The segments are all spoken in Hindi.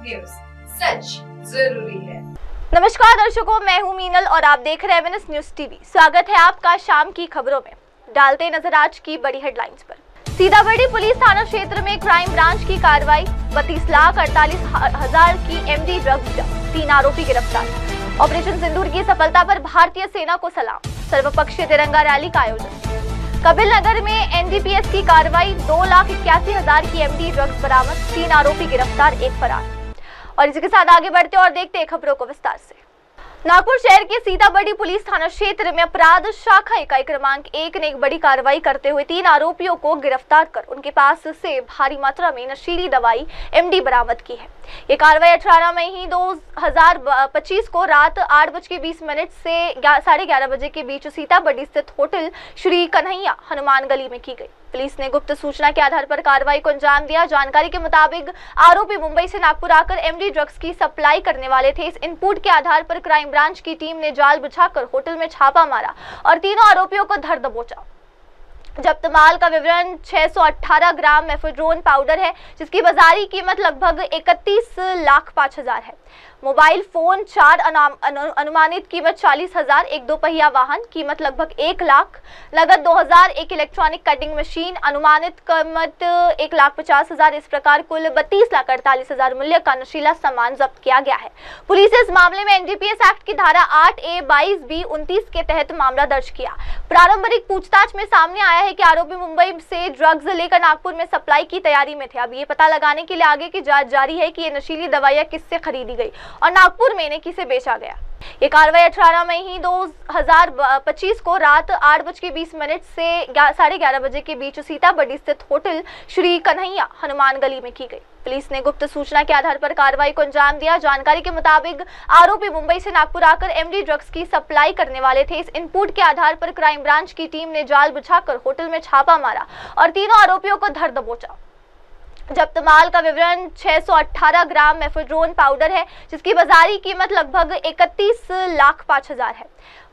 न्यूज, सच जरूरी है। नमस्कार दर्शकों, मैं हूं मीनल और आप देख रहे हैं एमएनएस न्यूज टीवी। स्वागत है आपका शाम की खबरों में। डालते नजर आज की बड़ी हेडलाइंस पर। सीताबर्डी पुलिस थाना क्षेत्र में क्राइम ब्रांच की कार्रवाई। 32,48,000 की एमडी ड्रग्स, 3 आरोपी गिरफ्तार। ऑपरेशन सिंदूर की सफलता पर भारतीय सेना को सलाम। सर्वपक्षीय तिरंगा रैली का आयोजन। कपिल नगर में एनडीपीएस की कार्रवाई। 2,81,000 की एमडी ड्रग्स बरामद, 3 आरोपी गिरफ्तार, 1 फरार। और इसी के साथ आगे बढ़ते और देखते हैं खबरों को विस्तार से। नागपुर शहर के सीताबर्डी पुलिस थाना क्षेत्र में अपराध शाखा इकाई क्रमांक 1 ने एक बड़ी कार्रवाई करते हुए 3 आरोपियों को गिरफ्तार कर उनके पास से भारी मात्रा में नशीली दवाई एमडी बरामद की है। ये कार्रवाई 18 मई 2025 को रात 8:20 से 11:30 बजे के बीच सीताबर्डी स्थित होटल श्री कन्हैया हनुमान गली में की गई। पुलिस ने गुप्त सूचना के आधार पर कार्रवाई को अंजाम दिया। जानकारी के मुताबिक आरोपी मुंबई से नागपुर आकर एमडी ड्रग्स की सप्लाई करने वाले थे। इस इनपुट के आधार पर क्राइम ब्रांच की टीम ने जाल बिछाकर होटल में छापा मारा और तीनों आरोपियों को धर दबोचा। जब्त माल का विवरण 618 ग्राम मेफेड्रोन पाउडर है, जिसकी बाजारी कीमत लगभग 31,05,000 है। मोबाइल फोन 4 अनुमानित कीमत 40,000, एक 2 पहिया वाहन कीमत लगभग 1 लाख, नगद 2,000, एक इलेक्ट्रॉनिक कटिंग मशीन अनुमानित कीमत 1,50,000। इस प्रकार कुल 32,48,000 मूल्य का नशीला सामान जब्त किया गया है। पुलिस ने इस मामले में एनडीपीएस एक्ट की धारा 8A, 22B, 29 के तहत मामला दर्ज किया। प्रारंभिक पूछताछ में सामने आया है कि आरोपी मुंबई से ड्रग्स लेकर नागपुर में सप्लाई की तैयारी में थे। अब ये पता लगाने के लिए आगे की जांच जारी है कि ये नशीली दवाइयां किससे खरीदी गई और नागपुर में इन्हें किसे बेचा गया। ये कार्रवाई 18 मई 2025 को रात 8:20 से 11:30 बजे के बीच सीताबर्डी स्थित होटल श्री कन्हैया हनुमान गली में की गई। पुलिस ने गुप्त सूचना के आधार पर कार्रवाई को अंजाम दिया। जानकारी के मुताबिक आरोपी मुंबई से नागपुर आकर एमडी ड्रग्स की सप्लाई करने वाले थे। इस इनपुट के आधार पर क्राइम ब्रांच की टीम ने जाल बिछाकर होटल में छापा मारा और तीनों आरोपियों को धर दबोचा। जब्त माल का विवरण 618 ग्राम मेफेड्रोन पाउडर है, जिसकी बाजारी कीमत लगभग 31,05,000 है।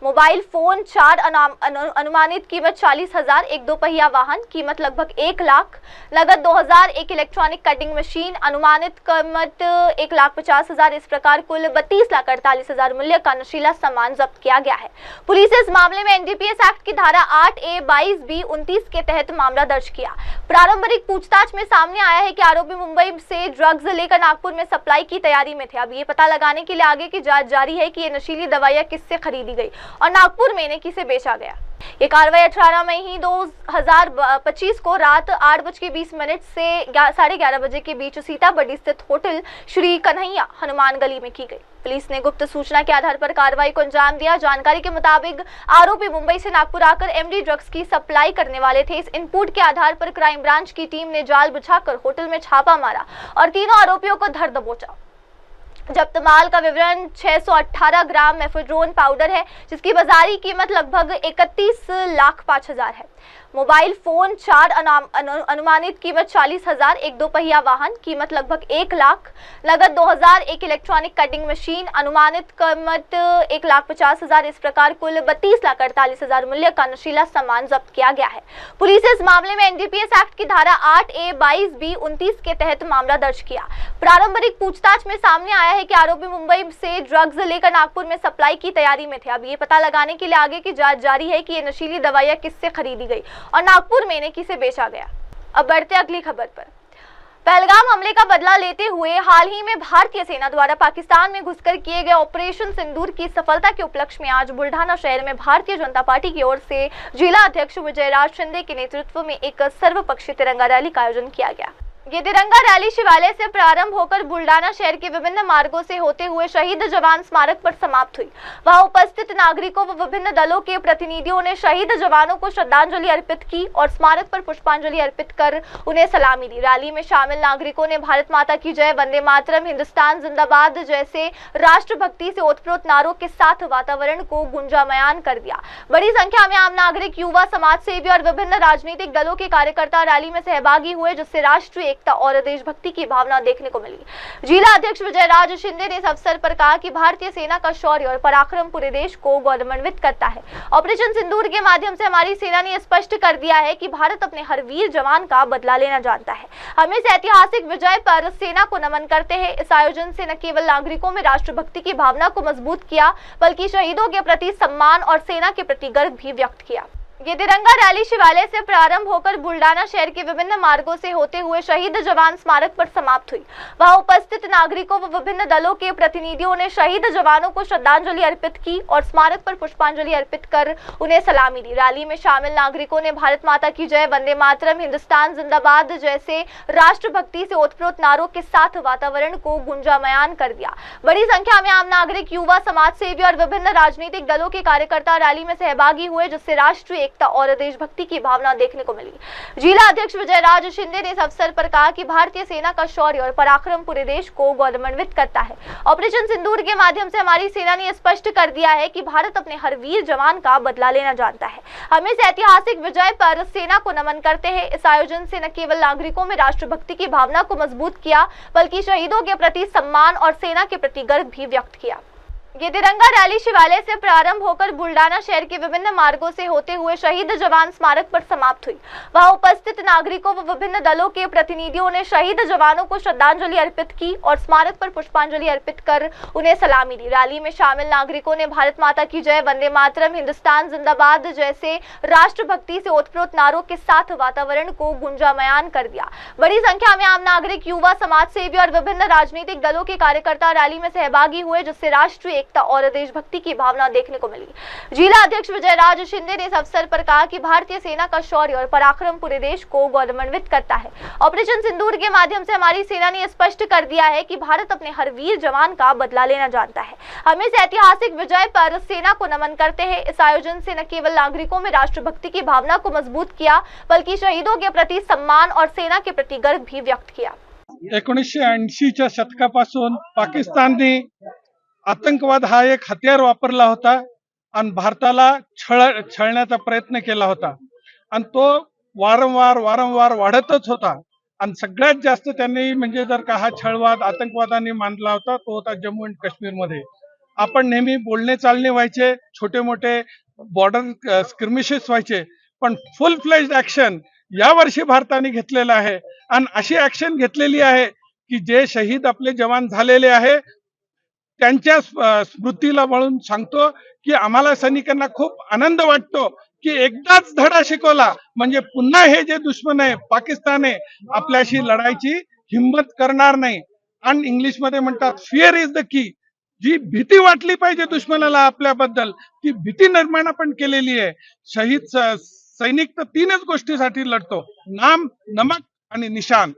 मोबाइल फोन 4 अनुमानित कीमत 40,000, एक 2 पहिया वाहन कीमत लगभग 1 लाख, नगद 2,000, एक इलेक्ट्रॉनिक कटिंग मशीन अनुमानित कीमत 1,50,000। इस प्रकार कुल 32,48,000 मूल्य का नशीला सामान जब्त किया गया है। पुलिस ने इस मामले में एनडीपीएस एक्ट की धारा 8A, 22B, 29 के तहत मामला दर्ज किया। प्रारंभिक पूछताछ में सामने आया है कि आरोपी मुंबई से ड्रग्स लेकर नागपुर में सप्लाई की तैयारी में थे। अब ये पता लगाने के लिए आगे की जांच जारी है कि ये नशीली दवाइयां किससे खरीदी गई और नागपुर में इन्हें किसे बेचा गया। ये कार्रवाई 18 मई 2025 को रात 8:20 से 11:30 बजे के बीच सीताबर्डी स्थित होटल श्री कन्हैया हनुमान गली में की गई। पुलिस ने गुप्त सूचना के आधार पर कार्रवाई को अंजाम दिया। जानकारी के मुताबिक आरोपी मुंबई से नागपुर आकर एमडी ड्रग्स की सप्लाई करने वाले थे। इस इनपुट के आधार पर क्राइम ब्रांच की टीम ने जाल बिछाकर होटल में छापा मारा और तीनों आरोपियों को धर दबोचा। जब्त माल का विवरण 618 ग्राम मेफेड्रोन पाउडर है, जिसकी बाजारी कीमत लगभग 31,05,000 है। मोबाइल फोन 4 अनुमानित कीमत 40,000, एक 2 पहिया वाहन कीमत लगभग 1 लाख, नगद 2,000, एक इलेक्ट्रॉनिक कटिंग मशीन अनुमानित कीमत 1,50,000। इस प्रकार कुल 32,48,000 मूल्य का नशीला सामान जब्त किया गया है। पुलिस ने इस मामले में एनडीपीएस एक्ट की धारा 8A, 22B, 29 के तहत मामला दर्ज किया। प्रारंभिक पूछताछ में सामने आया है कि आरोपी मुंबई से ड्रग्स लेकर नागपुर में सप्लाई की तैयारी में थे। अब ये पता लगाने के लिए आगे की जांच जारी है कि ये नशीली दवाइयां किससे खरीदी गई और नागपुर में इन्हें किसे बेचा गया। अब बढ़ते अगली खबर पर। पहलगाम हमले का बदला लेते हुए हाल ही में भारतीय सेना द्वारा पाकिस्तान में घुसकर किए गए ऑपरेशन सिंदूर की सफलता के उपलक्ष्य में आज बुल्ढाना शहर में भारतीय जनता पार्टी की ओर से जिला अध्यक्ष विजयराज शिंदे के नेतृत्व में एक सर्वपक्षीय तिरंगा रैली का आयोजन किया गया। ये तिरंगा रैली शिवालय से प्रारंभ होकर बुल्ढाना शहर के विभिन्न मार्गों से होते हुए शहीद जवान स्मारक पर समाप्त हुई। वहां उपस्थित नागरिकों व विभिन्न दलों के प्रतिनिधियों ने शहीद जवानों को श्रद्धांजलि अर्पित की और स्मारक पर पुष्पांजलि अर्पित कर उन्हें सलामी दी। रैली में शामिल नागरिकों ने भारत माता की जय, वंदे मातरम, हिंदुस्तान जिंदाबाद जैसे राष्ट्रभक्ति से ओतप्रोत नारों के साथ वातावरण को गुंजायमान कर दिया। बड़ी संख्या में आम नागरिक, युवा, समाज सेवी और विभिन्न राजनीतिक दलों के कार्यकर्ता रैली में सहभागी हुए, जिससे राष्ट्रीय एकता और देशभक्ति की भावना देखने को मिली। जिला अध्यक्ष विजय राज शिंदे ने इस अवसर पर कहा कि भारतीय सेना का शौर्य और पराक्रम पूरे देश को गौरवान्वित करता है। ऑपरेशन सिंदूर के माध्यम से हमारी सेना ने स्पष्ट कर दिया है कि भारत अपने हर वीर जवान का बदला लेना जानता है। हम इस ऐतिहासिक विजय पर सेना को नमन करते हैं। इस आयोजन से न केवल नागरिकों में राष्ट्रभक्ति की भावना को मजबूत किया, बल्कि शहीदों के प्रति सम्मान और सेना के प्रति गर्व भी व्यक्त किया। ये तिरंगा रैली शिवालय से प्रारंभ होकर बुल्डाना शहर के विभिन्न मार्गों से होते हुए शहीद जवान स्मारक पर समाप्त हुई। वहां उपस्थित नागरिकों व विभिन्न दलों के प्रतिनिधियों ने शहीद जवानों को श्रद्धांजलि अर्पित की और स्मारक पर पुष्पांजलि अर्पित कर उन्हें सलामी दी। रैली में शामिल नागरिकों ने भारत माता की जय, वंदे मातरम, हिंदुस्तान जिंदाबाद जैसे राष्ट्रभक्ति से ओतप्रोत नारों के साथ वातावरण को गुंजामयान कर दिया। बड़ी संख्या में आम नागरिक, युवा, समाज सेवी और विभिन्न राजनीतिक दलों के कार्यकर्ता रैली में सहभागी हुए, जिससे राष्ट्रीय एकता और देशभक्ति की भावना देखने को मिली। जिला अध्यक्ष विजय राज शिंदे ने इस अवसर पर कहा कि भारतीय सेना का शौर्य और पराक्रम पूरे देश को गौरवान्वित करता है। ऑपरेशन सिंदूर के माध्यम से हमारी सेना ने स्पष्ट कर दिया है कि भारत अपने हर वीर जवान का बदला लेना जानता है। हम इस ऐतिहासिक विजय पर सेना को नमन करते हैं। इस आयोजन से न केवल नागरिकों में राष्ट्रभक्ति की भावना को मजबूत किया, बल्कि शहीदों के प्रति सम्मान और सेना के प्रति गर्व भी व्यक्त किया। ये तिरंगा रैली शिवालय से प्रारंभ होकर बुल्डाना शहर के विभिन्न मार्गों से होते हुए शहीद जवान स्मारक पर समाप्त हुई। वहां उपस्थित नागरिकों व विभिन्न दलों के प्रतिनिधियों ने शहीद जवानों को श्रद्धांजलि अर्पित की और स्मारक पर पुष्पांजलि अर्पित कर उन्हें सलामी दी। रैली में शामिल नागरिकों ने भारत माता की जय, वंदे मातरम, हिंदुस्तान जिंदाबाद जैसे राष्ट्रभक्ति से ओतप्रोत नारों के साथ वातावरण को गुंजामयान कर दिया। बड़ी संख्या में आम नागरिक, युवा, समाज सेवी और विभिन्न राजनीतिक दलों के कार्यकर्ता रैली में सहभागी हुए, जिससे राष्ट्रीय एकता और देशभक्ति की भावना देखने को मिली। जिला अध्यक्ष विजय राज शिंदे ने इस अवसर पर कहा कि भारतीय सेना का शौर्य और पराक्रम पूरे देश को गौरवान्वित करता है। ऑपरेशन सिंदूर के माध्यम से हमारी सेना ने स्पष्ट कर दिया है कि भारत अपने हर वीर जवान का बदला लेना जानता है। हम इस ऐतिहासिक विजय पर सेना को नमन करते हैं। इस आयोजन से न केवल नागरिकों में राष्ट्रभक्ति की भावना को मजबूत किया, बल्कि शहीदों के प्रति सम्मान और सेना के प्रति गर्व भी व्यक्त किया। 1980च्या शतकापासून पाकिस्तानने आतंकवाद हा एक हत्यार वापरला होता आणि भारताला छळण्याचा प्रयत्न केला होता आणि तो वारंवार वाढतच होता आणि सगळ्यात जास्त त्यांनी म्हणजे जर का हा छळवाद आतंकवादाने मानला होता तो होता जम्मू आणि काश्मीर मध्ये। आपण नेहमी बोलणे चालणे व्हायचे, छोटे मोठे बॉर्डर स्क्रिमिशेस व्हायचे, पण फुल फ्लेज्ड ऍक्शन या वर्षी भारताने घेतलेला आहे आणि अशी ऍक्शन घेतलेली आहे की जे शहीद आपले जवान झालेले आहे त्यांच्या स्मृतीला वळून सांगतो की आम्हाला सैनिकांना खूप आनंद वाटतो की एकदाच धडा शिकवला म्हणजे पुन्हा हे जे दुश्मन आहे पाकिस्तान आहे आपल्याशी लढायची हिम्मत करणार नाही। आणि इंग्लिश मध्ये म्हणतात फिअर इज द की। जी भीती वाटली पाहिजे दुश्मनाला आपल्याबद्दल ती भीती निर्माण आपण केलेली आहे। शहीद सैनिक तर तीनच गोष्टीसाठी लढतो, नाम, नमक आणि निशान।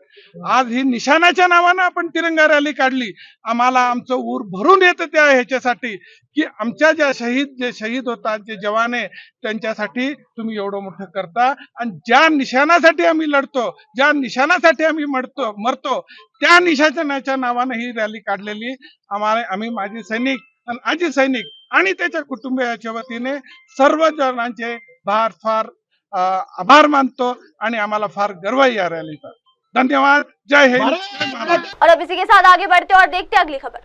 आज ही निशाणाच्या नावाने आपण तिरंगा रॅली काढली। आम्हाला आमचं ऊर भरून येतं त्या ह्याच्यासाठी की आमच्या जे शहीद होतात, जे जवान आहे त्यांच्यासाठी तुम्ही एवढं मोठं करता आणि ज्या निशाणासाठी आम्ही लढतो, ज्या निशाणासाठी आम्ही मरतो त्या निशाणाच्या नावाने ही रॅली काढलेली। आम्ही माजी सैनिक आणि आजी सैनिक आणि त्याच्या कुटुंबियाच्या वतीने सर्व जणांचे फार आभार मानतो आणि आम्हाला फार गर्व आहे या रॅलीचा। धन्यवाद। जय हिंद। और अब इसी के साथ आगे बढ़ते और देखते अगली खबर।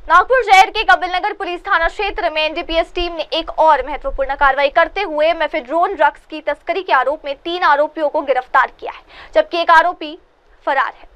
नागपुर शहर के कपिलनगर पुलिस थाना क्षेत्र में एनडीपीएस टीम ने एक और महत्वपूर्ण कार्रवाई करते हुए मेफेड्रोन ड्रग्स की तस्करी के आरोप में 3 आरोपियों को गिरफ्तार किया है, जबकि एक आरोपी फरार है।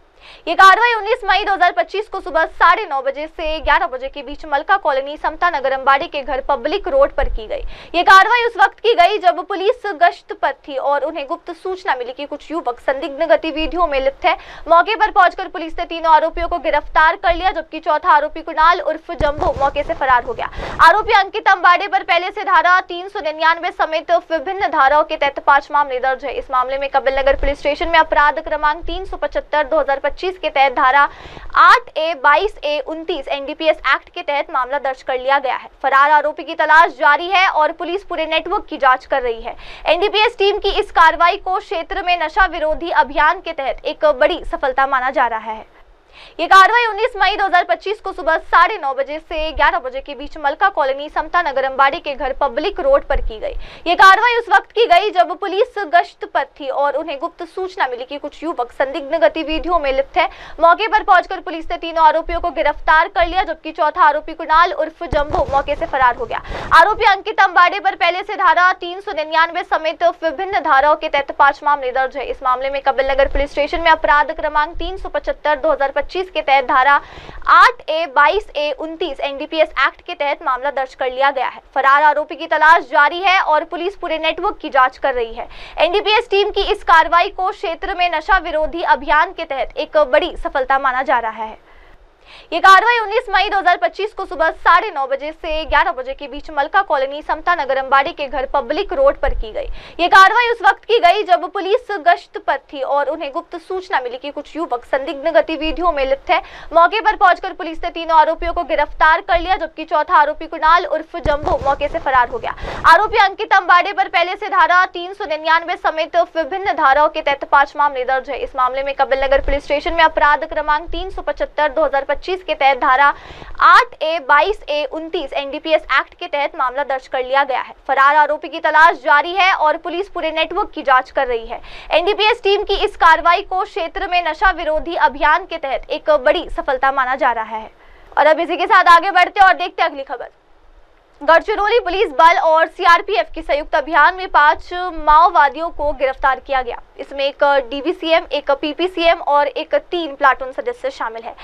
ये कार्रवाई 19 मई 2025 को सुबह 9:30 बजे से 11 बजे के बीच मलका कॉलोनी समता नगर अंबाड़ी के घर पब्लिक रोड पर की गई। ये कार्रवाई उस वक्त की गई जब पुलिस गश्त पर थी और उन्हें गुप्त सूचना मिली कि कुछ युवक संदिग्ध गतिविधियों में लिप्त है। मौके पर पहुंचकर पुलिस ने तीनों आरोपियों को गिरफ्तार कर लिया, जबकि चौथा आरोपी कुणाल उर्फ जंबो मौके से फरार हो गया। आरोपी अंकित अंबाड़े पर पहले से धारा 399 समेत विभिन्न धाराओं के तहत 5 मामले दर्ज है। इस मामले में कपिलनगर पुलिस स्टेशन में अपराध क्रमांक 375/2025 के तहत धारा 8A, 22A, 29 एनडीपीएस एक्ट के तहत मामला दर्ज कर लिया गया है। फरार आरोपी की तलाश जारी है और पुलिस पूरे नेटवर्क की जांच कर रही है। एनडीपीएस टीम की इस कार्रवाई को क्षेत्र में नशा विरोधी अभियान के तहत एक बड़ी सफलता माना जा रहा है। ये कार्रवाई 19 मई 2025 को सुबह 9:30 बजे से 11 बजे के बीच मलका कॉलोनी समता नगर अंबाड़ी के घर पब्लिक रोड पर की गई। ये कार्रवाई उस वक्त की गई जब पुलिस गश्त पर थी और उन्हें गुप्त सूचना मिली कि कुछ युवक संदिग्ध गतिविधियों में लिप्त है। मौके पर पहुंचकर पुलिस ने तीनों आरोपियों को गिरफ्तार कर लिया, जबकि चौथा आरोपी कुणाल उर्फ जंबो मौके से फरार हो गया। आरोपी अंकित अंबाड़ी पर पहले से धारा 399 समेत विभिन्न धाराओं के तहत 5 मामले दर्ज है। इस मामले में कपिल नगर पुलिस स्टेशन में अपराध क्रमांक 375/2025 के तहत धारा 8A, 22A, 29 NDPS एक्ट के तहत मामला दर्ज कर लिया गया है। फरार आरोपी की तलाश जारी है और पुलिस पूरे नेटवर्क की जांच कर रही है। NDPS टीम की इस कार्रवाई को क्षेत्र में नशा विरोधी अभियान के तहत एक बड़ी सफलता माना जा रहा है। ये कार्रवाई 19 मई 2025 को सुबह 9:30 बजे से 11 बजे के बीच मलका कॉलोनी समता नगर अंबाड़ी के घर पब्लिक रोड पर की गई। ये कार्रवाई उस वक्त की गई जब पुलिस गश्त पर थी और उन्हें गुप्त सूचना मिली कि कुछ युवक संदिग्ध गतिविधियों में लिप्त है। मौके पर पहुंचकर पुलिस ने तीनों आरोपियों को गिरफ्तार कर लिया, जबकि चौथा आरोपी कुणाल उर्फ जंबो मौके से फरार हो गया। आरोपी अंकित अंबाड़ी पर पहले से धारा 399 समेत विभिन्न धाराओं के तहत 5 मामले दर्ज है। इस मामले में कपिल नगर पुलिस स्टेशन में अपराध क्रमांक 375/2025 के तहत धारा 8A, 22A, 29 NDPS एक्ट के तहत मामला दर्ज कर लिया गया है। फरार आरोपी की तलाश जारी है और पुलिस पूरे नेटवर्क की जांच कर रही है। NDPS टीम की इस कार्रवाई को क्षेत्र में नशा विरोधी अभियान के तहत एक बड़ी सफलता माना जा रहा है। और अब इसी के साथ आगे बढ़ते और देखते अगली खबर। गढ़चिरौली पुलिस बल और CRPF की संयुक्त अभियान में 5 माओवादियों को गिरफ्तार किया गया। इसमें एक DVCM, एक PPCM और एक 3 प्लाटून सदस्य शामिल है।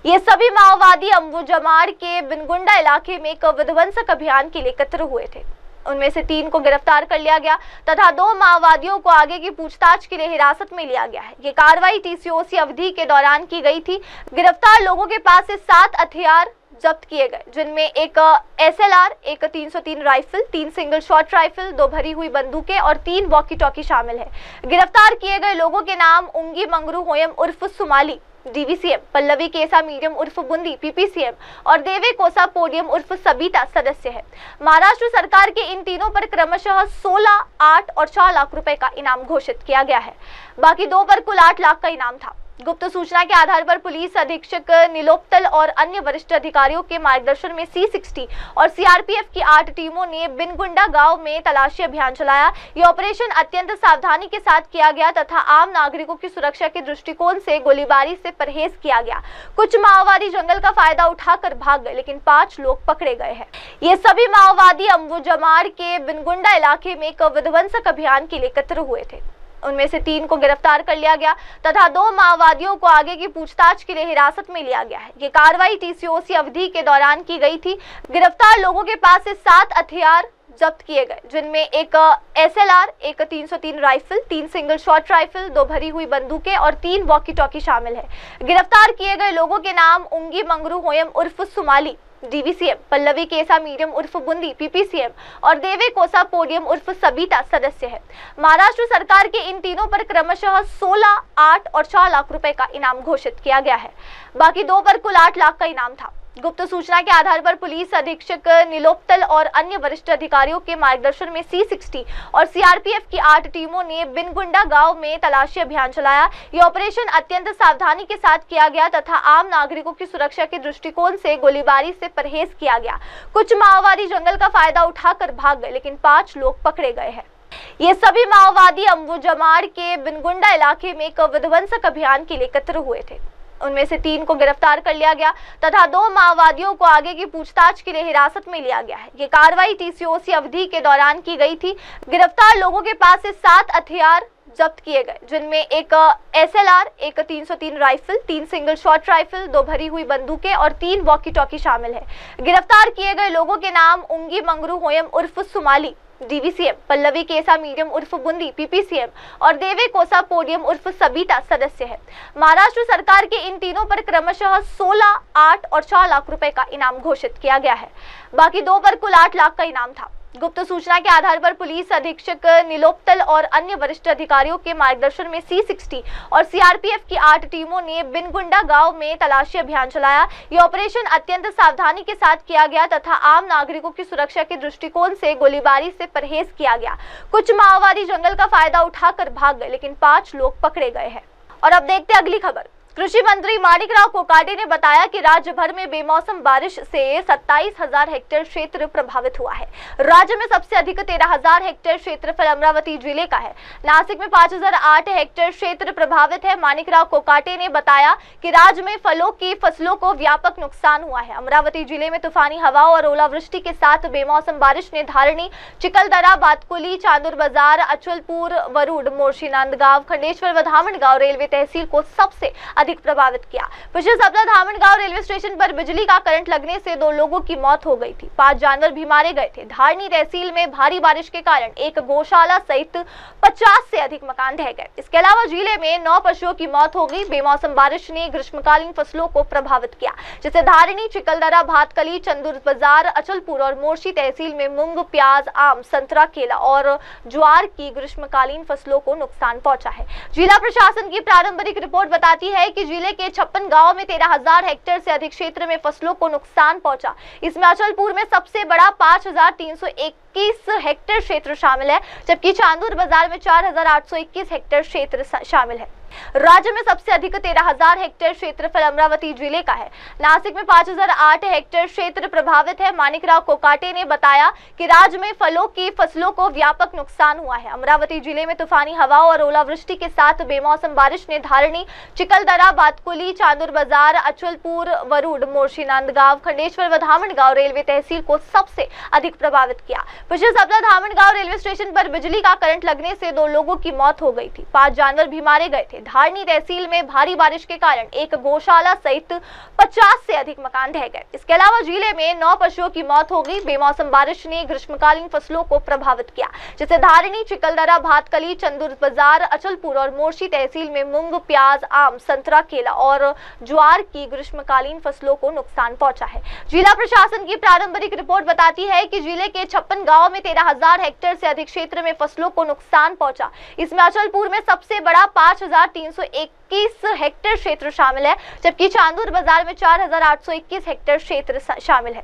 ये सभी माओवादी अम्बुजमाड़ के बिनगुंडा इलाके में एक विध्वंसक अभियान के लिए एकत्र हुए थे। उनमें से 3 को गिरफ्तार कर लिया गया तथा 2 माओवादियों को आगे की पूछताछ के लिए हिरासत में लिया गया है। ये कार्रवाई TCOC अवधि के दौरान की गई थी। गिरफ्तार लोगों के पास से 7 हथियार जब्त किए गए, जिनमें एक SLR, एक 303 राइफल, 3 सिंगल शॉट राइफल, 2 भरी हुई बंदूकें और 3 वॉकी टॉकी शामिल है। गिरफ्तार किए गए लोगों के नाम उंगी मंगरू होयम उर्फ सुमाली DVCM, पल्लवी केसा मीडियम उर्फ बुंदी PPCM और देवे कोसा पोडियम उर्फ सबिता सदस्य है। महाराष्ट्र सरकार के इन तीनों पर क्रमशः 16, 8 और 4 लाख रुपए का इनाम घोषित किया गया है। बाकी 2 पर कुल 8 लाख का इनाम था। गुप्त सूचना के आधार पर पुलिस अधीक्षक नीलोपतल और अन्य वरिष्ठ अधिकारियों के मार्गदर्शन में C60 और CRPF की 8 टीमों ने बिनगुंडा गांव में तलाशी अभियान चलाया। ये ऑपरेशन अत्यंत सावधानी के साथ किया गया तथा आम नागरिकों की सुरक्षा के दृष्टिकोण से गोलीबारी से परहेज किया गया। कुछ माओवादी जंगल का फायदा उठाकर भाग गए, लेकिन 5 लोग पकड़े गए हैं। ये सभी माओवादी अम्बुजमाड़ के बिनगुंडा इलाके में एक विध्वंसक अभियान के लिए एकत्र हुए थे। उनमें से 3 को गिरफ्तार कर लिया गया तथा 2 माओवादियों को आगे की पूछताछ के लिए हिरासत में लिया गया है। ये कार्रवाई TCOC अवधि के दौरान की गई थी। गिरफ्तार लोगों के पास से 7 हथियार जब्त किए गए, जिनमें एक SLR, एक 303 राइफल, 3 सिंगल शॉट राइफल, 2 भरी हुई बंदूकें और 3 वॉकी टॉकी शामिल है। गिरफ्तार किए गए लोगों के नाम उंगी मंगरू होयम उर्फ सुमाली DVCM, पल्लवी केसा मीडियम उर्फ बुंदी PPCM और देवे कोसा पोडियम उर्फ सबिता सदस्य है। महाराष्ट्र सरकार के इन तीनों पर क्रमशः 16, 8 और 4 लाख रुपए का इनाम घोषित किया गया है। बाकी 2 पर कुल 8 लाख का इनाम था। गुप्त सूचना के आधार पर पुलिस अधीक्षक नीलोपतल और अन्य वरिष्ठ अधिकारियों के मार्गदर्शन में C60 और CRPF की 8 टीमों ने बिनगुंडा गांव में तलाशी अभियान चलाया। ये ऑपरेशन अत्यंत सावधानी के साथ किया गया तथा आम नागरिकों की सुरक्षा के दृष्टिकोण से गोलीबारी से परहेज किया गया। कुछ माओवादी जंगल का फायदा उठाकर भाग गए, लेकिन 5 लोग पकड़े गए हैं। ये सभी माओवादी अम्बुजमाड़ के बिनगुंडा इलाके में एक विध्वंसक अभियान के लिए एकत्र हुए थे। उनमें से 3 को गिरफ्तार कर लिया गया तथा 2 माओवादियों को आगे की पूछताछ के लिए हिरासत में लिया गया है। ये कार्रवाई TCOC अवधि के दौरान की गई थी। गिरफ्तार लोगों के पास से 7 हथियार जब्त किए गए, जिनमें एक SLR, एक 303 राइफल, 3 सिंगल शॉट राइफल, 2 भरी हुई बंदूकें और 3 वॉकी टॉकी शामिल है। गिरफ्तार किए गए लोगों के नाम उंगी मंगरू होयम उर्फ सुमाली DVCM, पल्लवी केसा मीडियम उर्फ बुंदी PPCM और देवे कोसा पोडियम उर्फ सबिता सदस्य है। महाराष्ट्र सरकार के इन तीनों पर क्रमशः 16, 8 और 4 लाख रुपए का इनाम घोषित किया गया है। बाकी 2 पर कुल 8 लाख का इनाम था। गुप्त सूचना के आधार पर पुलिस अधीक्षक नीलोपतल और अन्य वरिष्ठ अधिकारियों के मार्गदर्शन में C60 और CRPF की 8 टीमों ने बिनगुंडा गांव में तलाशी अभियान चलाया। ये ऑपरेशन अत्यंत सावधानी के साथ किया गया तथा आम नागरिकों की सुरक्षा के दृष्टिकोण से गोलीबारी से परहेज किया गया। कुछ माओवादी जंगल का फायदा उठाकर भाग गए, लेकिन 5 लोग पकड़े गए हैं। और अब देखते हैं अगली खबर। कृषि मंत्री माणिकराव कोकाटे ने बताया कि राज्य भर में बेमौसम बारिश से 27,000 हेक्टेयर क्षेत्र प्रभावित हुआ है। राज्य में सबसे अधिक 13,000 हेक्टेयर क्षेत्रफल अमरावती जिले का है। नासिक में 5,008 हेक्टेयर क्षेत्र प्रभावित है। माणिकराव कोकाटे ने बताया कि राज्य में फलों की फसलों को व्यापक नुकसान हुआ है। अमरावती जिले में तूफानी हवाओं और ओलावृष्टि के साथ बेमौसम बारिश ने धारणी, चिकलदरा, बातकुली, चांदुर बाजार, अचलपुर, वरुड, मोर्शी, नांदगांव, खंडेश्वर व धामनगांव रेलवे तहसील को सबसे अधिक प्रभावित किया। पिछले सप्ताह धामनगांव रेलवे स्टेशन पर बिजली का करंट लगने से 2 लोगों की मौत हो गई थी। 5 जानवर भी मारे गए थे। धारणी तहसील में भारी बारिश के कारण एक गौशाला सहित 50 से अधिक मकान ढह गए। इसके अलावा जिले में 9 पशुओं की मौत हो गई। बेमौसम बारिश ने ग्रीष्मकालीन फसलों को प्रभावित किया, जिससे धारणी, चिकलदरा, भातकली, चंदुर बाजार, अचलपुर और मोर्शी तहसील में मूंग, प्याज, आम, संतरा, केला और ज्वार की ग्रीष्मकालीन फसलों को नुकसान पहुंचा है। जिला प्रशासन की प्रारंभिक रिपोर्ट बताती है कि जिले के 56 गांवों में 13,000 हेक्टेयर से अधिक क्षेत्र में फसलों को नुकसान पहुंचा। इसमें अचलपुर में सबसे बड़ा 5,321 हेक्टेयर क्षेत्र शामिल है, जबकि चांदुर बाजार में 4,821 हेक्टेयर क्षेत्र शामिल है। राज्य में सबसे अधिक 13,000 हेक्टेयर क्षेत्रफल अमरावती जिले का है। नासिक में 5,008 हेक्टेयर क्षेत्र प्रभावित है। माणिकराव कोकाटे ने बताया कि राज्य में फलों की फसलों को व्यापक नुकसान हुआ है। अमरावती जिले में तूफानी हवाओं और ओलावृष्टि के साथ बेमौसम बारिश ने धारणी, चिकलदरा, बातकुली, चांदुर बाजार, अचलपुर, वरुड, मोर्शी, नांदगांव, खंडेश्वर व धामनगांव रेलवे तहसील को सबसे अधिक प्रभावित किया। पिछले सप्ताह धामनगांव रेलवे स्टेशन पर बिजली का करंट लगने से 2 लोगों की मौत हो गई थी। 5 जानवर भी मारे गए थे। धारणी तहसील में भारी बारिश के कारण एक गौशाला सहित 50 से अधिक मकान ढह गए। इसके अलावा जिले में 9 पशुओं की मौत हो गई। बेमौसम बारिश ने ग्रीष्मकालीन फसलों को प्रभावित किया, जिससे धारणी, चिकलदरा, भातकली, चंदुर बाजार, अचलपुर और मोर्शी तहसील में मूंग, प्याज, आम, संतरा, केला और ज्वार की ग्रीष्मकालीन फसलों को नुकसान पहुंचा है। जिला प्रशासन की प्रारंभिक रिपोर्ट बताती है कि जिले के 56 गांवों में 13,000 हेक्टेयर से अधिक क्षेत्र में फसलों को नुकसान पहुंचा। इसमें अचलपुर में सबसे बड़ा 5,321 हेक्टेयर क्षेत्र शामिल है, जबकि चांदुर बाजार में 4,821 हेक्टेयर क्षेत्र शामिल है।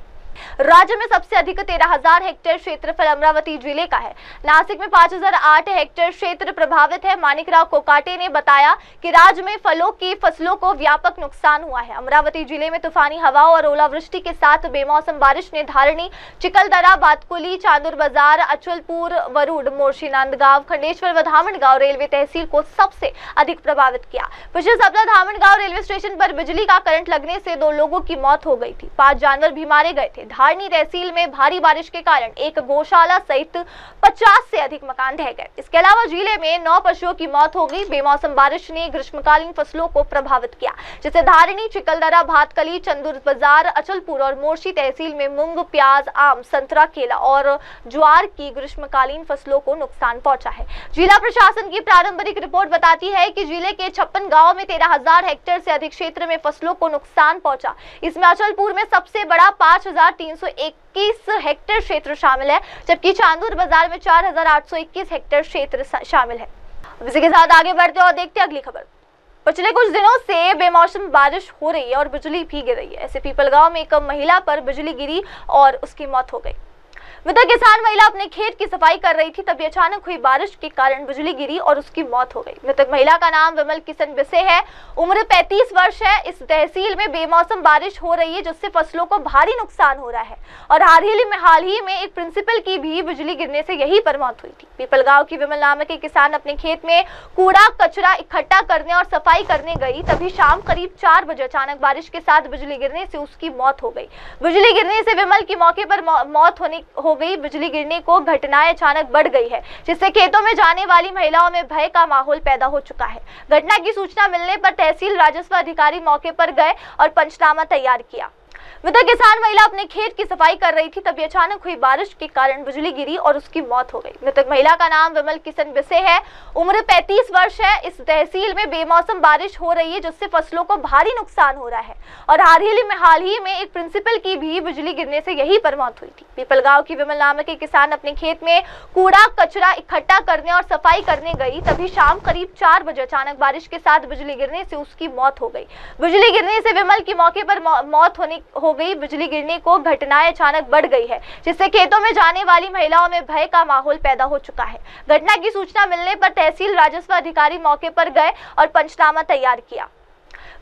राज्य में सबसे अधिक 13,000 हेक्टेयर क्षेत्रफल अमरावती जिले का है। नासिक में 5,008 हेक्टेयर क्षेत्र प्रभावित है। माणिकराव कोकाटे ने बताया कि राज्य में फलों की फसलों को व्यापक नुकसान हुआ है। अमरावती जिले में तूफानी हवाओं और ओलावृष्टि के साथ बेमौसम बारिश ने धारणी, चिकलदरा, बातकुली, चांदुर बाजार, अचलपुर, वरुड, मोर्शी, नांदगांव, खंडेश्वर व धामनगांव रेलवे तहसील को सबसे अधिक प्रभावित किया। पिछले सप्ताह धामनगांव रेलवे स्टेशन पर बिजली का करंट लगने से 2 लोगों की मौत हो गई थी। 5 जानवर भी मारे गए थे। धारणी तहसील में भारी बारिश के कारण एक गौशाला सहित 50 से अधिक मकान ढह गए। इसके अलावा जिले में 9 पशुओं की मौत हो गई। बेमौसम बारिश ने ग्रीष्मकालीन फसलों को प्रभावित किया, जिससे धारणी, चिकलदरा, भातकली, चंदुर बाजार, अचलपुर और मोर्शी तहसील में मूंग, प्याज, आम, संतरा, केला और ज्वार की ग्रीष्मकालीन फसलों को नुकसान पहुंचा है। जिला प्रशासन की प्रारंभिक रिपोर्ट बताती है कि जिले के 56 गांवों में 13,000 हेक्टेयर से अधिक क्षेत्र में फसलों को नुकसान पहुंचा। इसमें अचलपुर में सबसे बड़ा 5,321 हेक्टेयर क्षेत्र शामिल है, जबकि चांदुर बाजार में 4,821 हेक्टेयर क्षेत्र शामिल है। इसी के साथ आगे बढ़ते और देखते हैं अगली खबर। पिछले कुछ दिनों से बेमौसम बारिश हो रही है और बिजली भी गिर रही है। ऐसे पीपलगांव में एक महिला पर बिजली गिरी और उसकी मौत हो गई। मृतक किसान महिला अपने खेत की सफाई कर रही थी, तभी अचानक हुई बारिश के कारण बिजली गिरी और उसकी मौत हो गई। मृतक महिला का नाम विमल किशन बिसे है, उम्र 35 वर्ष है। इस तहसील में बेमौसम बारिश हो रही है, जिससे फसलों को भारी नुकसान हो रहा है और हाल ही में एक प्रिंसिपल की भी बिजली गिरने से यहीं पर मौत हुई थी। पीपलगांव की विमल नामक एक किसान अपने खेत में कूड़ा कचरा इकट्ठा करने और सफाई करने गई, तभी शाम करीब 4 बजे अचानक बारिश के साथ बिजली गिरने से उसकी मौत हो गई। बिजली गिरने से विमल की मौके पर मौत हो गई। बिजली गिरने को घटनाएं अचानक बढ़ गई है, जिससे खेतों में जाने वाली महिलाओं में भय का माहौल पैदा हो चुका है। घटना की सूचना मिलने पर तहसील राजस्व अधिकारी मौके पर गए और पंचनामा तैयार किया। मृतक किसान महिला अपने खेत की सफाई कर रही थी, तभी अचानक हुई बारिश के कारण बिजली गिरी और उसकी मौत हो गई। मृतक महिला का नाम विमल किशन बिसे है, उम्र 35 वर्ष है। इस तहसील में बेमौसम बारिश हो रही है, जिससे फसलों को भारी नुकसान हो रहा है और हाल ही में एक प्रिंसिपल की भी बिजली गिरने से यहीं पर मौत हुई थी। पीपलगांव की विमल नामक एक किसान अपने खेत में कूड़ा कचरा इकट्ठा करने और सफाई करने गई, तभी शाम करीब 4 बजे अचानक बारिश के साथ बिजली गिरने से उसकी मौत हो गई। बिजली गिरने से विमल की मौके पर मौत हो गई। बिजली गिरने को घटनाएं अचानक बढ़ गई है, जिससे खेतों में जाने वाली महिलाओं में भय का माहौल पैदा हो चुका है। घटना की सूचना मिलने पर तहसील राजस्व अधिकारी मौके पर गए और पंचनामा तैयार किया।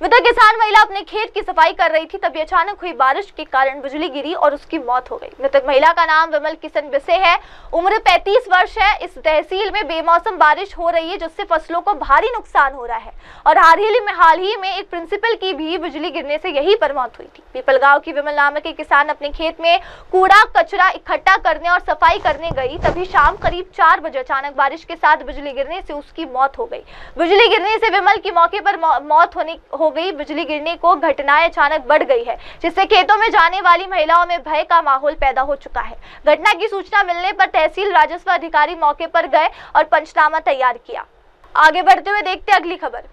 मृतक किसान महिला अपने खेत की सफाई कर रही थी, तभी अचानक हुई बारिश के कारण बिजली गिरी और उसकी मौत हो गई। मृतक महिला का नाम विमल किशन बिसे है, उम्र 35 वर्ष है। इस तहसील में बेमौसम बारिश हो रही है, जिससे फसलों को भारी नुकसान हो रहा है और हाल ही में एक प्रिंसिपल की भी बिजली गिरने से यहीं पर मौत हुई थी। पीपलगांव की विमल नामक एक किसान अपने खेत में कूड़ा कचरा इकट्ठा करने और सफाई करने गई, तभी शाम करीब 4 बजे अचानक बारिश के साथ बिजली गिरने से उसकी मौत हो गई। बिजली गिरने से विमल की मौके पर मौत हो गई। बिजली गिरने को घटनाएं अचानक बढ़ गई है, जिससे खेतों में जाने वाली महिलाओं में भय का माहौल पैदा हो चुका है। घटना की सूचना मिलने पर तहसील राजस्व अधिकारी मौके पर गए और पंचनामा तैयार किया। आगे बढ़ते हुए देखते अगली खबर।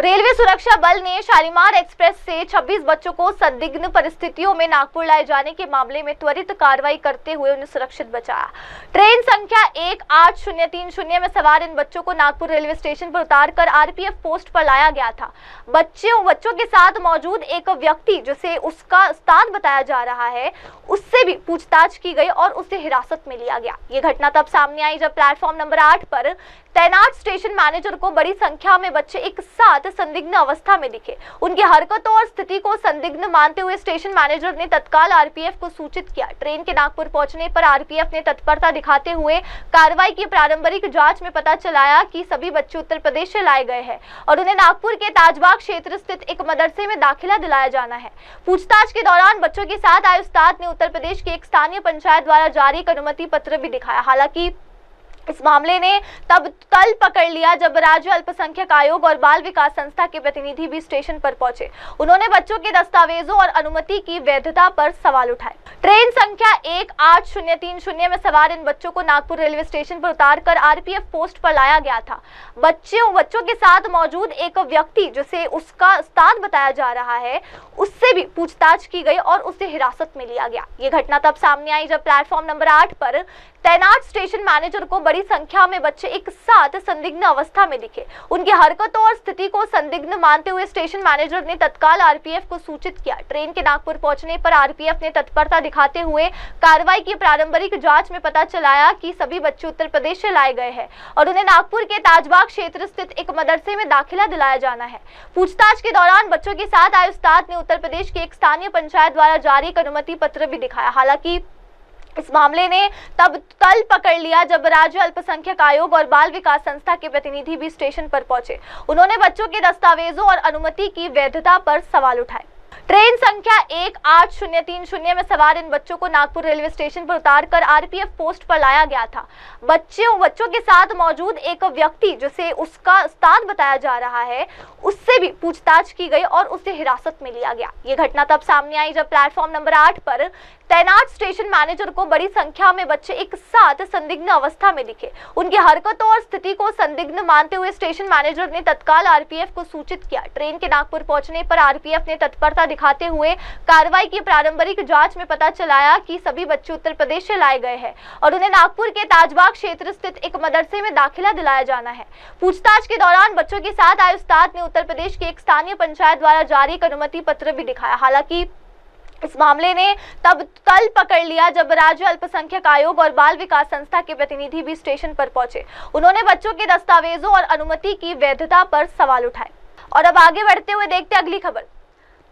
रेलवे सुरक्षा बल ने शालीमार एक्सप्रेस से 26 बच्चों को संदिग्ध परिस्थितियों में नागपुर लाए जाने के मामले में त्वरित कार्रवाई करते हुए उन्हें सुरक्षित बचाया। ट्रेन संख्या 18030 में सवार इन बच्चों को नागपुर रेलवे स्टेशन पर उतारकर आरपीएफ पोस्ट पर लाया गया था। बच्चों के साथ मौजूद एक व्यक्ति, जिसे उसका उस्ताद बताया जा रहा है, उससे भी पूछताछ की गई और उसे हिरासत में लिया गया। ये घटना तब सामने आई जब प्लेटफॉर्म नंबर 8 पर तैनात स्टेशन मैनेजर को बड़ी संख्या में बच्चे एक साथ संदिग्ध अवस्था में दिखे। उनकी हरकतों और स्थिति को संदिग्ध मानते हुए स्टेशन मैनेजर ने तत्काल आरपीएफ को सूचित किया। ट्रेन के नागपुर पहुंचने पर आरपीएफ ने तत्परता दिखाते हुए कार्रवाई की। प्रारंभिक जांच में पता चला कि सभी बच्चे उत्तर प्रदेश से लाए गए हैं और उन्हें नागपुर के ताजबाग क्षेत्र स्थित एक मदरसे में दाखिला दिलाया जाना है। पूछताछ के दौरान बच्चों के साथ आए उस्ताद ने उत्तर प्रदेश की एक स्थानीय पंचायत द्वारा जारी एक अनुमति पत्र भी दिखाया। हालांकि इस मामले ने तब तल पकड़ लिया जब राज्य अल्पसंख्यक आयोग और बाल विकास संस्था के प्रतिनिधि भी स्टेशन पर पहुंचे। उन्होंने बच्चों के दस्तावेजों और अनुमति की वैधता पर सवाल उठाए। ट्रेन संख्या 18030 में सवार इन बच्चों को नागपुर रेलवे स्टेशन पर उतारकर आरपीएफ पोस्ट पर लाया गया था। बच्चों के साथ मौजूद एक व्यक्ति, जिसे उसका उस्ताद बताया जा रहा है, उससे भी पूछताछ की गई और उसे हिरासत में लिया गया। ये घटना तब सामने आई जब प्लेटफॉर्म नंबर 8 पर तैनात स्टेशन मैनेजर को बड़ी संख्या में बच्चे एक साथ संदिग्ध अवस्था में दिखे। उनकी हरकतों और स्थिति को संदिग्ध मानते हुए स्टेशन मैनेजर ने तत्काल आरपीएफ को सूचित किया। ट्रेन के नागपुर पहुंचने पर आरपीएफ ने तत्परता दिखाते हुए कार्रवाई की। प्रारंभिक जांच में पता चला कि सभी बच्चे उत्तर प्रदेश से लाए गए हैं और उन्हें नागपुर के ताजबाग क्षेत्र स्थित एक मदरसे में दाखिला दिलाया जाना है। पूछताछ के दौरान बच्चों के साथ आए उस्ताद ने उत्तर प्रदेश की एक स्थानीय पंचायत द्वारा जारी एक अनुमति पत्र भी दिखाया। हालांकि इस मामले ने तब तल पकड़ लिया जब राज्य अल्पसंख्यक आयोग और बाल विकास संस्था के प्रतिनिधि भी स्टेशन पर पहुंचे। उन्होंने बच्चों के दस्तावेजों और अनुमति की वैधता पर सवाल उठाए। ट्रेन संख्या 18030 में सवार इन बच्चों को नागपुर रेलवे स्टेशन पर उतारकर आरपीएफ पोस्ट पर लाया गया था। बच्चों के साथ मौजूद एक व्यक्ति, जिसे उसका उस्ताद बताया जा रहा है, उससे भी पूछताछ की गई और उसे हिरासत में लिया गया। ये घटना तब सामने आई जब प्लेटफॉर्म नंबर 8 पर तैनात स्टेशन मैनेजर को बड़ी संख्या में बच्चे एक साथ संदिग्ध अवस्था में दिखे। उनकी हरकतों और स्थिति को संदिग्ध मानते हुए स्टेशन मैनेजर ने तत्काल आरपीएफ को सूचित किया। ट्रेन के नागपुर पहुंचने पर आरपीएफ ने तत्परता दिखाते हुए कार्रवाई की। प्रारंभिक जांच में पता चला कि सभी बच्चे उत्तर प्रदेश से लाए गए हैं और उन्हें नागपुर के ताजबाग क्षेत्र स्थित एक मदरसे में दाखिला दिलाया जाना है। पूछताछ के दौरान बच्चों के साथ आए उस्ताद ने उत्तर प्रदेश की एक स्थानीय पंचायत द्वारा जारी एक अनुमति पत्र भी दिखाया। हालांकि इस मामले ने तब तल पकड़ लिया जब राज्य अल्पसंख्यक आयोग और बाल विकास संस्था के प्रतिनिधि भी स्टेशन पर पहुंचे। उन्होंने बच्चों के दस्तावेजों और अनुमति की वैधता पर सवाल उठाए। और अब आगे बढ़ते हुए देखते अगली खबर।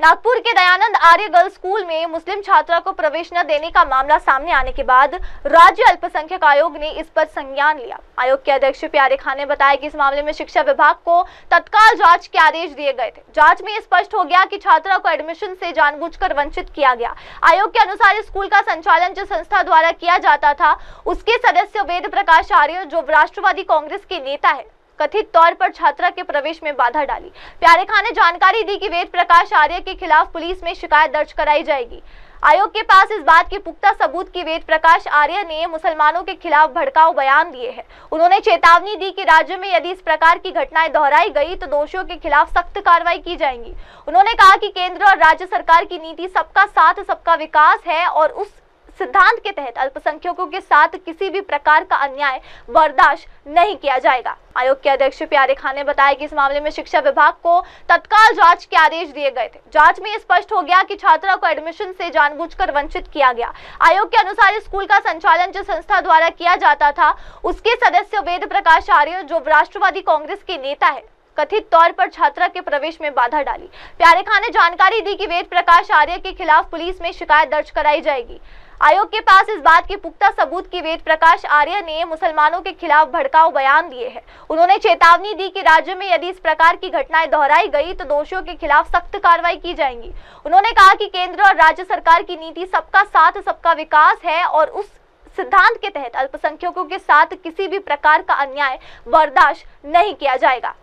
नागपुर के दयानंद आर्य गर्ल्स स्कूल में मुस्लिम छात्रा को प्रवेश न देने का मामला सामने आने के बाद राज्य अल्पसंख्यक आयोग ने इस पर संज्ञान लिया। आयोग के अध्यक्ष प्यारे खान ने बताया कि इस मामले में शिक्षा विभाग को तत्काल जांच के आदेश दिए गए थे। जांच में स्पष्ट हो गया कि छात्रा को एडमिशन से जानबूझकर वंचित किया गया। आयोग के अनुसार स्कूल का संचालन जिस संस्था द्वारा किया जाता था, उसके सदस्य वेद प्रकाश आर्य, जो राष्ट्रवादी कांग्रेस के नेता है, कथित तौर पर छात्रा के प्रवेश में बाधा डाली। प्यारे खान ने जानकारी दी कि वेद प्रकाश आर्य के खिलाफ पुलिस में शिकायत दर्ज कराई जाएगी। आयोग के पास इस बात के पुख्ता सबूत कि वेद प्रकाश आर्य ने मुसलमानों के खिलाफ भड़काऊ बयान दिए हैं। उन्होंने चेतावनी दी कि राज्य में यदि इस प्रकार की घटनाएं दोहराई गई तो दोषियों के खिलाफ सख्त कार्रवाई की जाएगी। उन्होंने कहा कि केंद्र और राज्य सरकार की नीति सबका साथ सबका विकास है और उस सिद्धांत के तहत अल्पसंख्यकों के साथ किसी भी प्रकार का अन्याय बर्दाश्त नहीं किया जाएगा। आयोग के अध्यक्ष प्यारे खान ने बताया कि इस मामले में शिक्षा विभाग को तत्काल जांच के आदेश दिए गए थे। जांच में स्पष्ट हो गया कि छात्रा को एडमिशन से जानबूझकर वंचित किया गया। आयोग के अनुसार स्कूल का संचालन जिस संस्था द्वारा किया जाता था, उसके सदस्य वेद प्रकाश आर्य, जो राष्ट्रवादी कांग्रेस के नेता है, कथित तौर पर छात्रा के प्रवेश में बाधा डाली। प्यारे खान ने जानकारी दी कि वेद प्रकाश आर्य के खिलाफ पुलिस में शिकायत दर्ज कराई जाएगी। आयोग के पास इस बात के पुख्ता सबूत कि वेद प्रकाश आर्य ने मुसलमानों के खिलाफ भड़काऊ बयान दिए हैं। उन्होंने चेतावनी दी कि राज्य में यदि इस प्रकार की घटनाएं दोहराई गई तो दोषियों के खिलाफ सख्त कार्रवाई की जाएगी। उन्होंने कहा कि केंद्र और राज्य सरकार की नीति सबका साथ सबका विकास है और उस सिद्धांत के तहत अल्पसंख्यकों के साथ किसी भी प्रकार का अन्याय बर्दाश्त नहीं किया जाएगा।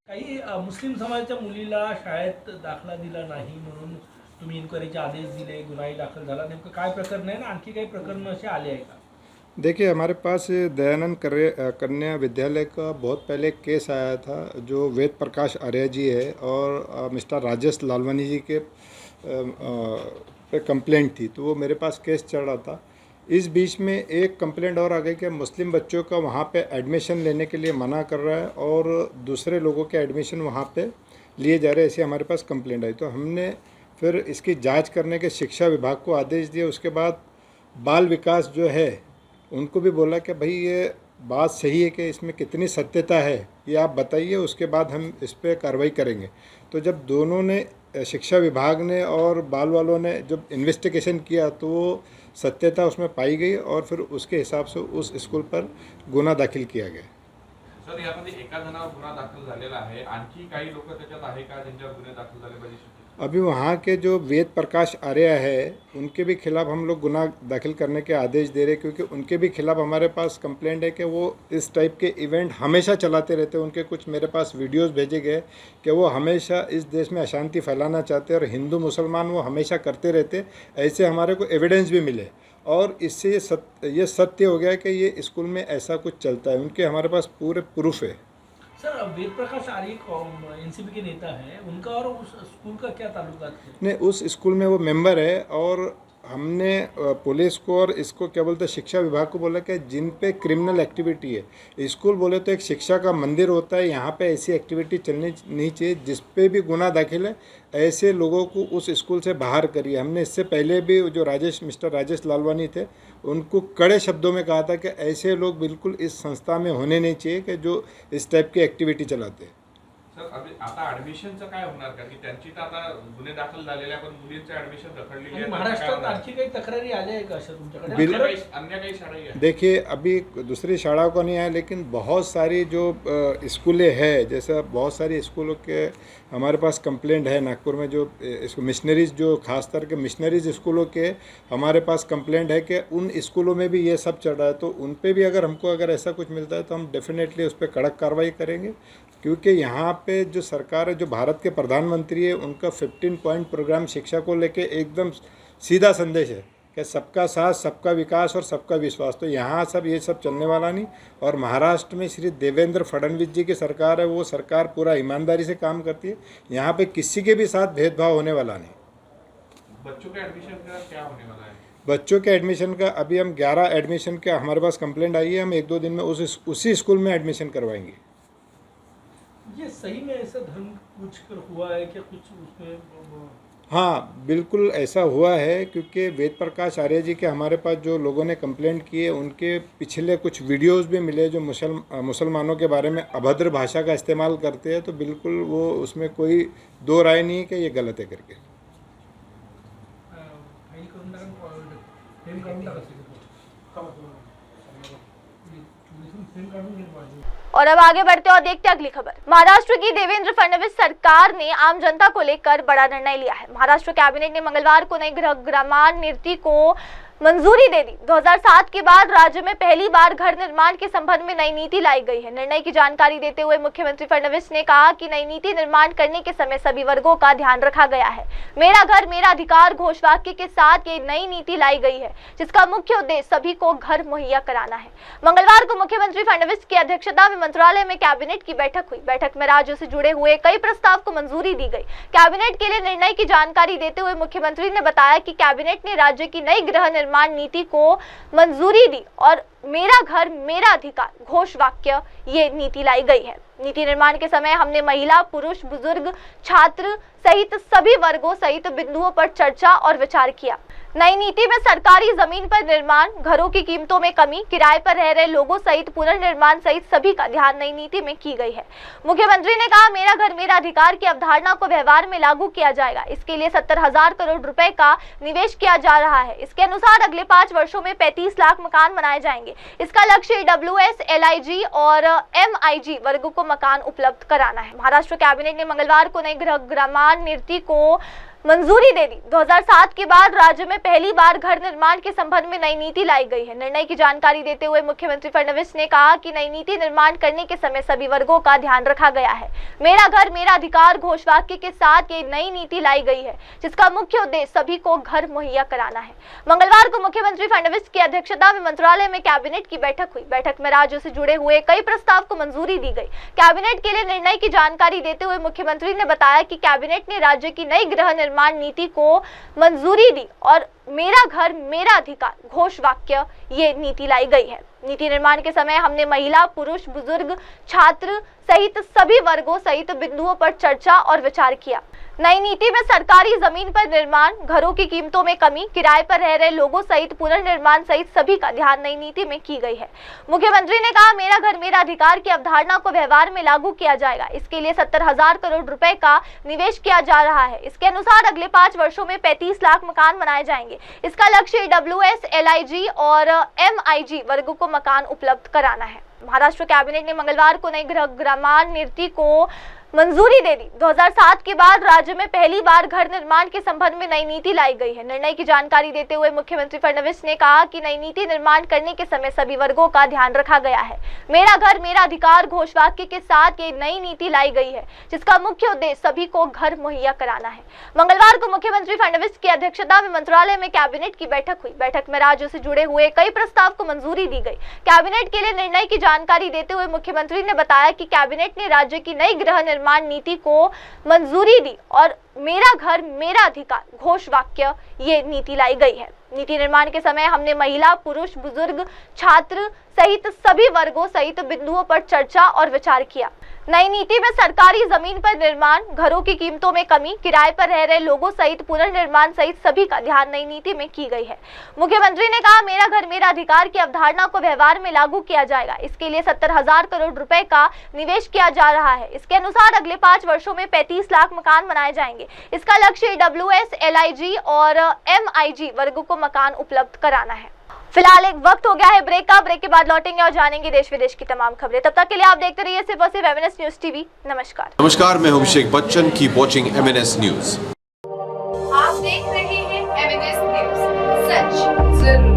काही मुस्लिम समाजाच्या मुलीला शाळेत दाखला दिला नाही म्हणून तुम्ही इन्क्वायरीचे आदेश दिले, गुन्हाही दाखल झाला, नेमकं काय प्रकरण आहे ना आणखी काही प्रकरण असे आले आहे का? देखिए, हमारे पास दयानंद कन्या विद्यालय का बहुत पहले एक केस आया था जो वेद प्रकाश आर्य जी है और मिस्टर राजेश लालवानी जी के पे कंप्लेंट थी, तो वो मेरे पास केस चल रहा था। इस बीच में एक कंप्लेंट और आ गई कि मुस्लिम बच्चों का वहाँ पे एडमिशन लेने के लिए मना कर रहा है और दूसरे लोगों के एडमिशन वहाँ पे लिए जा रहे हैं, ऐसी हमारे पास कंप्लेंट आई। तो हमने फिर इसकी जांच करने के शिक्षा विभाग को आदेश दिए। उसके बाद बाल विकास जो है उनको भी बोला कि भाई ये बात सही है कि इसमें कितनी सत्यता है ये आप बताइए, उसके बाद हम इस पर कार्रवाई करेंगे। तो जब दोनों ने, शिक्षा विभाग ने और बाल वालों ने जब इन्वेस्टिगेशन किया तो वो सत्यता उसमें पाई गई और फिर उसके हिसाब से उस स्कूल पर गुन्हा दाखिल किया गया। सर, यामध्ये एका जणावर गुन्हा दाखल झालेला आहे, आणखी काही लोक त्याच्यात आहे का ज्यांच्यावर गुन्हे दाखल झाले पाहिजे? अभी वहाँ के जो वेद प्रकाश आर्य है उनके भी खिलाफ हम लोग गुनाह दाखिल करने के आदेश दे रहे, क्योंकि उनके भी खिलाफ हमारे पास कंप्लेंट है कि वो इस टाइप के इवेंट हमेशा चलाते रहते हैं। उनके कुछ मेरे पास वीडियोस भेजे गए कि वो हमेशा इस देश में अशांति फैलाना चाहते हैं और हिंदू मुसलमान वो हमेशा करते रहते। ऐसे हमारे को एविडेंस भी मिले और इससे ये सत्य हो गया कि ये स्कूल में ऐसा कुछ चलता है। उनके हमारे पास पूरे प्रूफ है। सर, वेद प्रकाश आर्य एनसीपी के नेता हैं, उनका और उस स्कूल का क्या ताल्लुकात है? नहीं, उस स्कूल में वो मेंबर है और हमने पुलिस को और इसको क्या बोलते हैं शिक्षा विभाग को बोला कि जिन पे क्रिमिनल एक्टिविटी है, स्कूल बोले तो एक शिक्षा का मंदिर होता है, यहाँ पे ऐसी एक्टिविटी चलनी नहीं चाहिए। जिस पे भी गुनाह दाखिल है ऐसे लोगों को उस स्कूल से बाहर करिए। हमने इससे पहले भी जो मिस्टर राजेश लालवानी थे उनको कड़े शब्दों में कहा था कि ऐसे लोग बिल्कुल इस संस्था में होने नहीं चाहिए कि जो इस टाइप की एक्टिविटी चलाते हैं। सर, अभी आता ऍडमिशनचं काय होणार का की त्यांची तर आता गुन्हे दाखल झालेले पण मुलींचं ऍडमिशन रखडलेली आहे? महाराष्ट्रात आणखी काही तक्रारी आल्या आहे का अशा तुमच्याकडे? अन्य काही शाळा आहे? देखिए, अभी दूसरी शालाओं का नहीं आया, लेकिन बहुत सारी जो स्कूलें हैं, जैसे बहुत सारी स्कूलों के हमारे पास कंप्लेंट है। नागपुर में जो इसको मिशनरीज, जो खास कर के मिशनरीज स्कूलों के हमारे पास कंप्लेंट है कि उन स्कूलों में भी ये सब चल रहा है। तो उन पे भी अगर ऐसा कुछ मिलता है तो हम डेफिनेटली उस पर कड़क कार्रवाई करेंगे, क्योंकि यहाँ पे जो सरकार है, जो भारत के प्रधानमंत्री है, उनका 15 पॉइंट प्रोग्राम शिक्षा को लेके एकदम सीधा संदेश है कि सबका साथ, सबका विकास और सबका विश्वास। तो यहाँ सब ये सब चलने वाला नहीं। और महाराष्ट्र में श्री देवेंद्र फडणवीस जी की सरकार है, वो सरकार पूरा ईमानदारी से काम करती है। यहाँ पे किसी के भी साथ भेदभाव होने वाला नहीं। बच्चों के एडमिशन का क्या होने वाला है? बच्चों के एडमिशन का अभी हम 11 एडमिशन का हमारे पास कंप्लेंट आई है। हम 1-2 दिन में उसी स्कूल में एडमिशन करवाएंगे। ये सही में ऐसा धर्म कुछ हुआ है कि कुछ उसमें? हाँ, बिल्कुल ऐसा हुआ है, क्योंकि वेद प्रकाश आर्य जी के हमारे पास जो लोगों ने कंप्लेंट की है उनके पिछले कुछ वीडियोस भी मिले जो मुसलमानों के बारे में अभद्र भाषा का इस्तेमाल करते हैं। तो बिल्कुल वो उसमें कोई दो राय नहीं है कि ये गलत है करके। और अब आगे बढ़ते और देखते अगली खबर। महाराष्ट्र की देवेंद्र फडणवीस सरकार ने आम जनता को लेकर बड़ा निर्णय लिया है। महाराष्ट्र कैबिनेट ने मंगलवार को नई गृहनिर्माण नीति को मंजूरी दे दी। 2007 के बाद राज्य में पहली बार घर निर्माण के संबंध में नई नीति लाई गई है। निर्णय की जानकारी देते हुए मुख्यमंत्री फडणवीस ने कहा कि नई नीति निर्माण करने के समय सभी वर्गों का ध्यान रखा गया है। मेरा घर मेरा अधिकार घोषवाक्य के साथ ये नई नीति लाई गई है, जिसका मुख्य उद्देश्य सभी को घर मुहैया कराना है। मंगलवार को मुख्यमंत्री फडणवीस की अध्यक्षता में मंत्रालय में कैबिनेट की बैठक हुई। बैठक में राज्यों से जुड़े हुए कई प्रस्ताव को मंजूरी दी गई। कैबिनेट के लिए निर्णय की जानकारी देते हुए मुख्यमंत्री ने बताया कि कैबिनेट ने राज्य की नई गृह निर्माण नीति को मंजूरी दी और मेरा घर मेरा अधिकार घोषवाक्य ये नीति लाई गई है। नीति निर्माण के समय हमने महिला, पुरुष, बुजुर्ग, छात्र सहित सभी वर्गों सहित बिंदुओं पर चर्चा और विचार किया। नई नीति में सरकारी जमीन पर निर्माण, घरों की कीमतों में कमी, किराए पर रह रहे लोगों सहित पुनर्निर्माण सहित सभी का ध्यान नई नीति में की गई है। मुख्यमंत्री ने कहा, मेरा घर मेरा अधिकार की अवधारणा को व्यवहार में लागू किया जाएगा। इसके लिए 70,000 करोड़ रुपए का निवेश किया जा रहा है। इसके अनुसार अगले 5 वर्षों में 35 लाख मकान बनाए जाएंगे। इसका लक्ष्य EWS, LIG और MIG वर्गों को मकान उपलब्ध कराना है। महाराष्ट्र कैबिनेट ने मंगलवार को नई गृहनिर्माण नीति को मंजूरी दे दी। 2007 के बाद राज्य में पहली बार घर निर्माण के संबंध में नई नीति लाई गई है। निर्णय की जानकारी देते हुए मुख्यमंत्री फडणवीस ने कहा कि नई नीति निर्माण करने के समय सभी वर्गों का ध्यान रखा गया है। मेरा घर मेरा अधिकार घोषवाक्य के साथ ये नई नीति लाई गई है, जिसका मुख्य उद्देश्य सभी को घर मुहैया कराना है। मंगलवार को मुख्यमंत्री फडणवीस की अध्यक्षता में मंत्रालय में कैबिनेट की बैठक हुई। बैठक में राज्यों से जुड़े हुए कई प्रस्ताव को मंजूरी दी गई। कैबिनेट के लिए निर्णय की जानकारी देते हुए मुख्यमंत्री ने बताया कि कैबिनेट ने राज्य की नई गृह निर्माण नीति को मंजूरी दी और मेरा घर मेरा अधिकार घोषवाक्य ये नीति लाई गई है। नीति निर्माण के समय हमने महिला, पुरुष, बुजुर्ग, छात्र सहित सभी वर्गों सहित बिंदुओं पर चर्चा और विचार किया। नई नीति में सरकारी जमीन पर निर्माण, घरों की कीमतों में कमी, किराए पर रह रहे लोगों सहित पुनर्निर्माण सहित सभी का ध्यान नई नीति में की गई है। मुख्यमंत्री ने कहा, मेरा घर मेरा अधिकार की अवधारणा को व्यवहार में लागू किया जाएगा। इसके लिए 70,000 करोड़ रुपए का निवेश किया जा रहा है। इसके अनुसार अगले 5 वर्षों में 35 लाख मकान बनाए जाएंगे। इसका लक्ष्य EWS, LIG और MIG वर्गों को मकान उपलब्ध कराना है। महाराष्ट्र कैबिनेट ने मंगलवार को नई गृहनिर्माण नीति को मंजूरी दे दी। 2007 के बाद राज्य में पहली बार घर निर्माण के संबंध में नई नीति लाई गई है। निर्णय की जानकारी देते हुए मुख्यमंत्री फडणवीस ने कहा कि नई नीति निर्माण करने के समय सभी वर्गों का ध्यान रखा गया है। मेरा घर मेरा अधिकार घोषवाक्य के साथ ये नई नीति लाई गई है, जिसका मुख्य उद्देश्य सभी को घर मुहैया कराना है। मंगलवार को मुख्यमंत्री फडणवीस की अध्यक्षता में मंत्रालय में कैबिनेट की बैठक हुई। बैठक में राज्यों से जुड़े हुए कई प्रस्ताव को मंजूरी दी गई। कैबिनेट के लिए निर्णय की जानकारी देते हुए मुख्यमंत्री ने बताया कि कैबिनेट ने राज्य की नई गृह निर्माण नीति को मंजूरी दी और मेरा घर मेरा अधिकार घोषवाक्य ये नीति लाई गई है। नीति निर्माण के समय हमने महिला, पुरुष, बुजुर्ग, छात्र सहित सभी वर्गों सहित बिंदुओं पर चर्चा और विचार किया। नई नीति में सरकारी जमीन पर निर्माण, घरों की कीमतों में कमी, किराए पर रह रहे लोगों सहित पुनर्निर्माण सहित सभी का ध्यान नई नीति में की गई है। मुख्यमंत्री ने कहा, मेरा घर मेरा अधिकार की अवधारणा को व्यवहार में लागू किया जाएगा। इसके लिए 70,000 करोड़ रुपए का निवेश किया जा रहा है। इसके अनुसार अगले 5 वर्षों में 35 लाख मकान बनाए जाएंगे। इसका लक्ष्य EWS, LIG और MIG वर्गों को मकान उपलब्ध कराना है। फिलहाल एक वक्त हो गया है ब्रेक का। ब्रेक के बाद लौटेंगे और जानेंगे देश विदेश की तमाम खबरें। तब तक के लिए आप देखते रहिए सिर्फ और सिर्फ MNS न्यूज टीवी। नमस्कार, मैं हूं Abhishek Bachchan. Keep watching MNS news. आप देख रहे हैं MNS न्यूज, सच जरूर।